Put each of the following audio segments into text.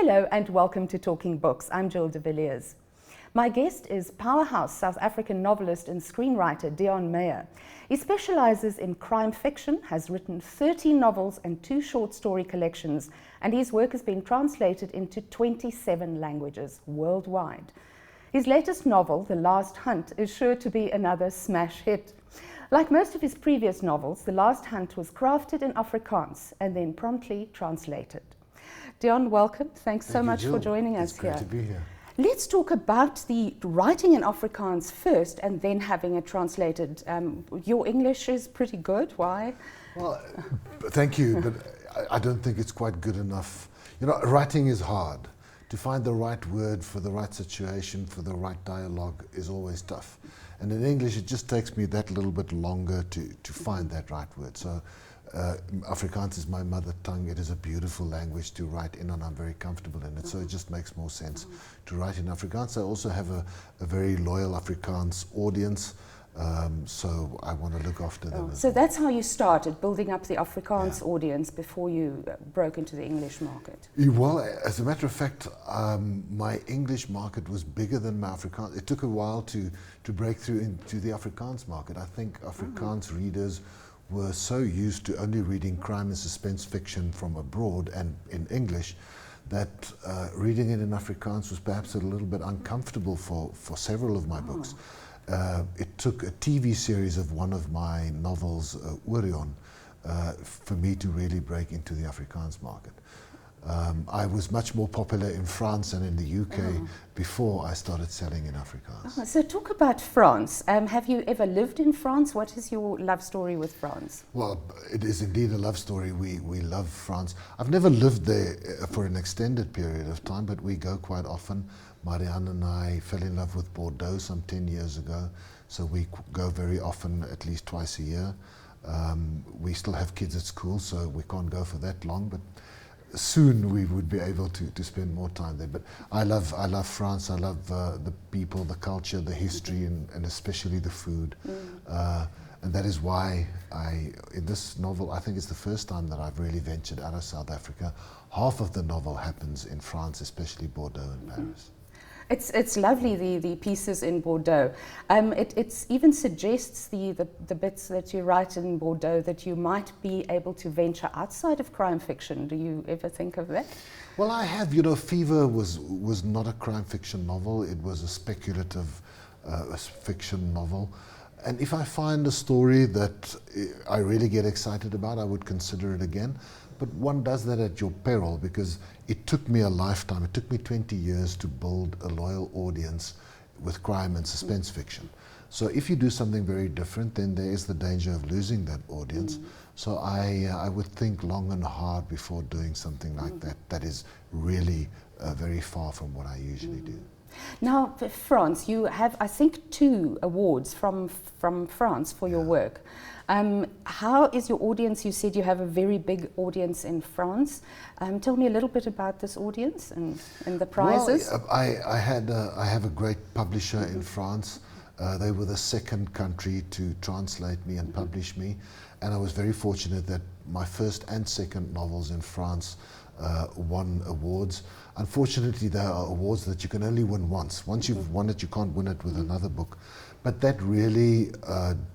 Hello and welcome to Talking Books. I'm Jill de Villiers. My guest is powerhouse South African novelist and screenwriter Deon Meyer. He specializes in crime fiction, has written 13 novels and 2 short story collections, and his work has been translated into 27 languages worldwide. His latest novel, The Last Hunt, is sure to be another smash hit. Like most of his previous novels, The Last Hunt was crafted in Afrikaans and then promptly translated. Deon, welcome. Thanks so much for joining us here. It's great to be here. Let's talk about the writing in Afrikaans first and then having it translated. Your English is pretty good. Why? Well, thank you, but I don't think it's quite good enough. You know, writing is hard. To find the right word for the right situation, for the right dialogue is always tough. And in English, it just takes me that little bit longer to find that right word. So Afrikaans is my mother tongue. It is a beautiful language to write in, and I'm very comfortable in it. So it just makes more sense to write in Afrikaans. I also have a very loyal Afrikaans audience, so I want to look after them. So that's how you started, building up the Afrikaans audience before you broke into the English market? Well, as a matter of fact, my English market was bigger than my Afrikaans. It took a while to break through into the Afrikaans market. I think Afrikaans readers were so used to only reading crime and suspense fiction from abroad and in English that reading it in Afrikaans was perhaps a little bit uncomfortable for several of my books. It took a TV series of one of my novels, Orion, for me to really break into the Afrikaans market. I was much more popular in France and in the UK before I started selling in Afrikaans. So talk about France. Have you ever lived in France? What is your love story with France? Well, it is indeed a love story. We love France. I've never lived there for an extended period of time, but we go quite often. Marianne and I fell in love with Bordeaux some 10 years ago, so we go very often, at least twice a year. We still have kids at school, so we can't go for that long, but soon we would be able to spend more time there. But I love France. I love the people, the culture, the history, and especially the food. And that is why in this novel, I think it's the first time that I've really ventured out of South Africa. Half of the novel happens in France, especially Bordeaux and Paris. It's lovely, the pieces in Bordeaux. It even suggests the bits that you write in Bordeaux that you might be able to venture outside of crime fiction. Do you ever think of that? Well, I have. You know, Fever was not a crime fiction novel. It was a speculative fiction novel. And if I find a story that I really get excited about, I would consider it again. But one does that at your peril, because it took me a lifetime. It took me 20 years to build a loyal audience with crime and suspense fiction. So if you do something very different, then there is the danger of losing that audience. So I would think long and hard before doing something like that. That is really very far from what I usually do. Now, for France, you have, I think, 2 awards from France for your work. How is your audience? You said you have a very big audience in France. Tell me a little bit about this audience and the prizes. Well, I have a great publisher in France. They were the second country to translate me and publish me. And I was very fortunate that my first and second novels in France won awards. Unfortunately, there are awards that you can only win once. Once you've won it, you can't win it with another book. But that really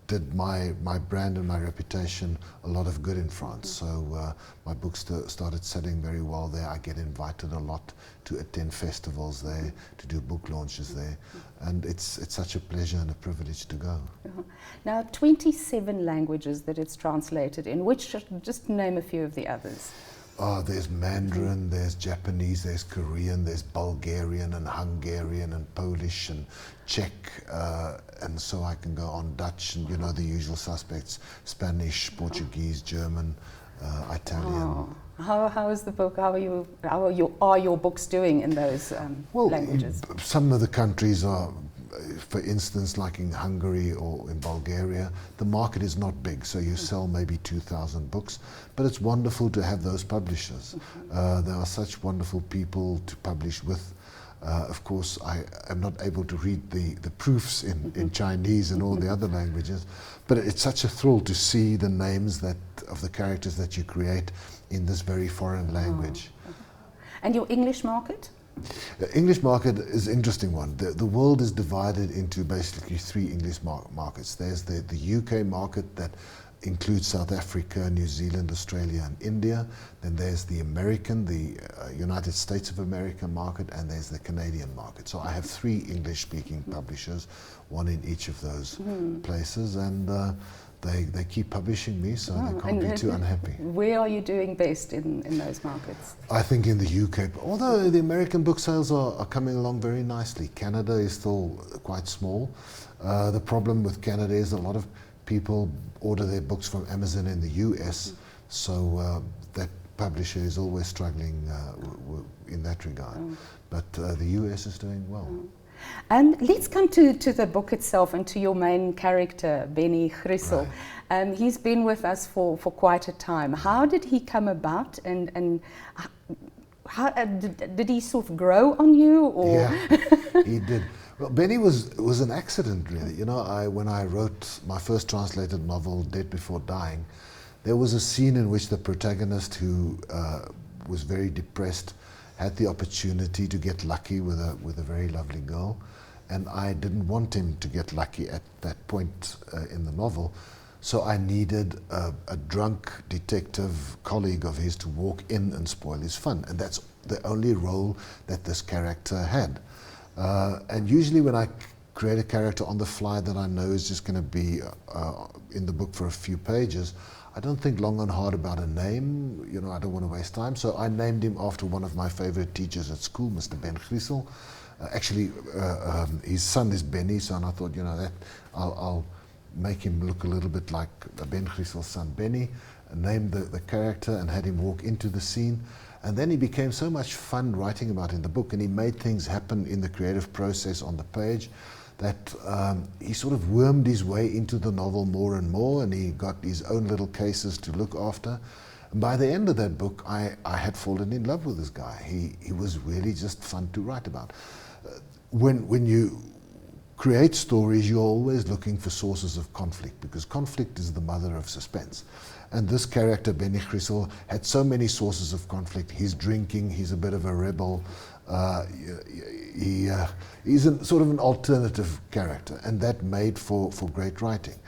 did my brand and my reputation a lot of good in France. So my books started selling very well there. I get invited a lot to attend festivals there, to do book launches there. And it's such a pleasure and a privilege to go. Now, 27 languages that it's translated in. Which, just name a few of the others. There's Mandarin, there's Japanese, there's Korean, there's Bulgarian and Hungarian and Polish and Czech, and so I can go on, Dutch, and you know the usual suspects, Spanish, Portuguese, German, Italian. How is the book? How are your books doing in those languages? Some of the countries are, for instance, like in Hungary or in Bulgaria, the market is not big, so you sell maybe 2,000 books, but it's wonderful to have those publishers. There are such wonderful people to publish with. Of course, I am not able to read the proofs in Chinese and all the other languages, but it's such a thrill to see the names of the characters that you create in this very foreign language. And your English market? The English market is an interesting one. The world is divided into basically three English markets. There's the UK market that includes South Africa, New Zealand, Australia and India. Then there's the American, the United States of America market, and there's the Canadian market. So I have three English-speaking publishers, one in each of those places, and they keep publishing me, so they can't be too unhappy. Where are you doing best in those markets? I think in the UK, although the American book sales are coming along very nicely. Canada is still quite small. The problem with Canada is a lot of people order their books from Amazon in the US, so that publisher is always struggling in that regard. But the US is doing well. Let's come to the book itself and to your main character, Benny Griessel. Right. He's been with us for quite a time. How did he come about, and how did he sort of grow on you? Or? Yeah, he did. Well, Benny was an accident, really. You know, when I wrote my first translated novel, Dead Before Dying, there was a scene in which the protagonist, who was very depressed, had the opportunity to get lucky with a very lovely girl, and I didn't want him to get lucky at that point in the novel, so I needed a drunk detective colleague of his to walk in and spoil his fun, and that's the only role that this character had. And usually when I create a character on the fly that I know is just going to be in the book for a few pages, I don't think long and hard about a name. You know, I don't want to waste time. So I named him after one of my favorite teachers at school, Mr. Ben Griessel. Actually, his son is Benny, so I thought, you know, that I'll make him look a little bit like Ben Griessel's son, Benny, and named the character and had him walk into the scene. And then he became so much fun writing about in the book, and he made things happen in the creative process on the page, that he sort of wormed his way into the novel more and more, and he got his own little cases to look after. And by the end of that book, I had fallen in love with this guy. He was really just fun to write about. When you create stories, you're always looking for sources of conflict, because conflict is the mother of suspense. And this character, Benny Griessel, had so many sources of conflict. He's drinking, he's a bit of a rebel, he's sort of an alternative character, and that made for great writing.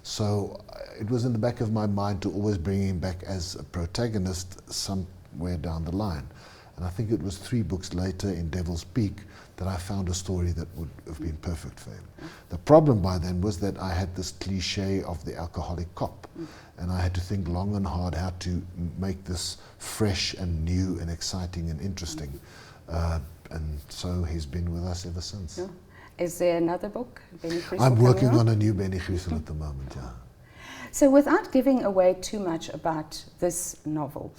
So it was in the back of my mind to always bring him back as a protagonist somewhere down the line. And I think it was 3 books later, in Devil's Peak, that I found a story that would have been perfect for him. The problem by then was that I had this cliche of the alcoholic cop, and I had to think long and hard how to make this fresh and new and exciting and interesting. And so he's been with us ever since. Yeah. Is there another book, Benny Griessel? I'm working on a new Benny Griessel at the moment, yeah. So without giving away too much about this novel,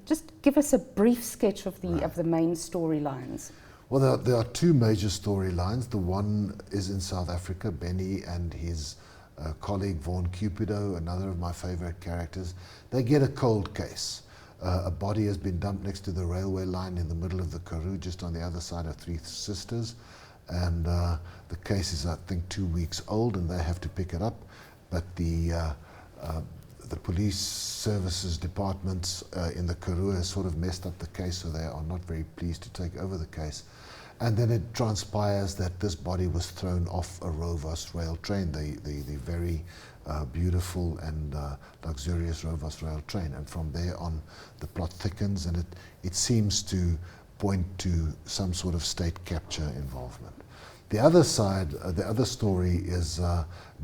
just give us a brief sketch of the main storylines. Well, there are 2 major storylines. The one is in South Africa. Benny and his colleague Vaughan Cupido, another of my favorite characters, they get a cold case. A body has been dumped next to the railway line in the middle of the Karoo, just on the other side of Three Sisters. And the case is, I think, 2 weeks old, and they have to pick it up. But the police services departments in the Karoo has sort of messed up the case, so they are not very pleased to take over the case. And then it transpires that this body was thrown off a Rovos rail train, the very beautiful and luxurious Rovos rail train. And from there on, the plot thickens, and it seems to point to some sort of state capture involvement. The other side, the other story is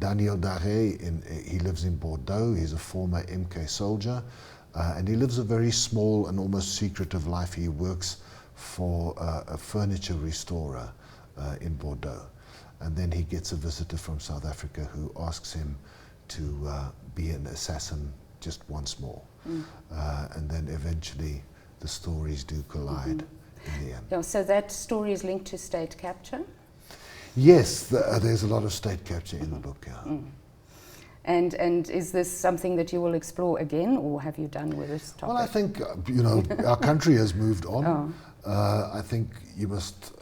Daniel Daré. He lives in Bordeaux. He's a former MK soldier, and he lives a very small and almost secretive life. He works for a furniture restorer in Bordeaux. And then he gets a visitor from South Africa who asks him to be an assassin just once more. And then eventually the stories do collide in the end. Yeah, so that story is linked to state capture? Yes, there's a lot of state capture in the book, yeah. And is this something that you will explore again, or have you done with this topic? Well, I think, you know, our country has moved on. I think you must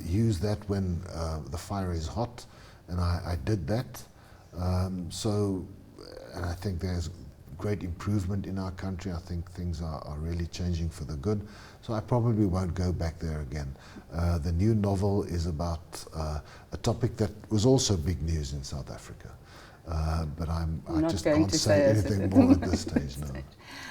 use that when the fire is hot, and I did that. And I think there's great improvement in our country. I think things are really changing for the good. So I probably won't go back there again. The new novel is about a topic that was also big news in South Africa. But I just can't say anything more at this stage now.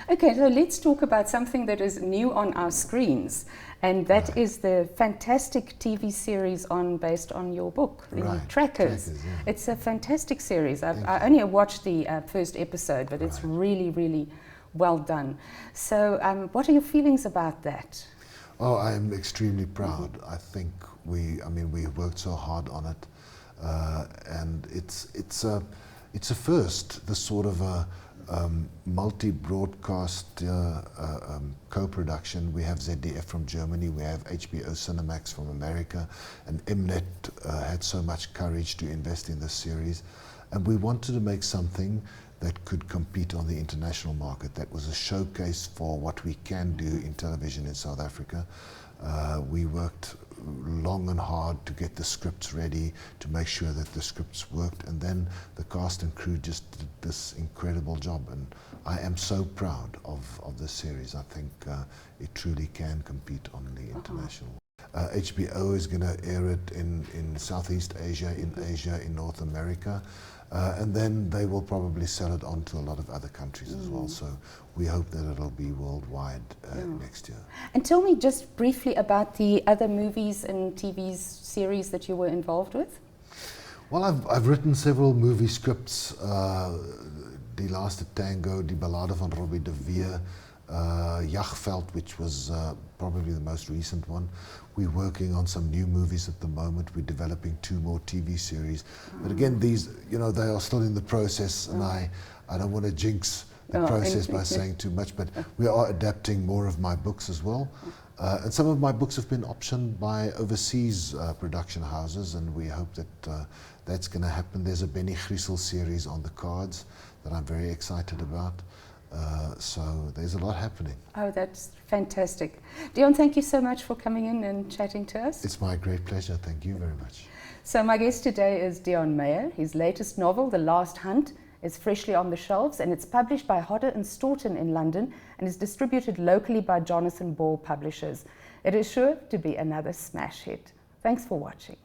Okay, so let's talk about something that is new on our screens, and that is the fantastic TV series based on your book, The Trackers. Yeah. It's a fantastic series. I only watched the first episode, but it's really, really well done. So what are your feelings about that? Oh, I'm extremely proud. I think we worked so hard on it, and it's a first, the sort of a multi-broadcast co-production. We have ZDF from Germany, we have HBO Cinemax from America, and Mnet had so much courage to invest in this series. And we wanted to make something that could compete on the international market, that was a showcase for what we can do in television in South Africa. We worked long and hard to get the scripts ready, to make sure that the scripts worked, and then the cast and crew just did this incredible job, and I am so proud of this series. I think it truly can compete on the international. HBO is going to air it in Southeast Asia, in Asia, in North America, and then they will probably sell it on to a lot of other countries as well. So we hope that it'll be worldwide next year. And tell me just briefly about the other movies and TV series that you were involved with. Well, I've written several movie scripts. Die Laaste Tango, Die Ballade van Robbie de Veer, Jagveld, which was probably the most recent one. We're working on some new movies at the moment. We're developing 2 more TV series. But again, these, they are still in the process, and I don't want to jinx the process by saying too much, but we are adapting more of my books as well. And some of my books have been optioned by overseas production houses, and we hope that that's going to happen. There's a Benny Griessel series on the cards that I'm very excited about. So there's a lot happening. Oh, that's fantastic. Deon, thank you so much for coming in and chatting to us. It's my great pleasure. Thank you very much. So my guest today is Deon Meyer. His latest novel, The Last Hunt, is freshly on the shelves, and it's published by Hodder and Stoughton in London and is distributed locally by Jonathan Ball Publishers. It is sure to be another smash hit. Thanks for watching.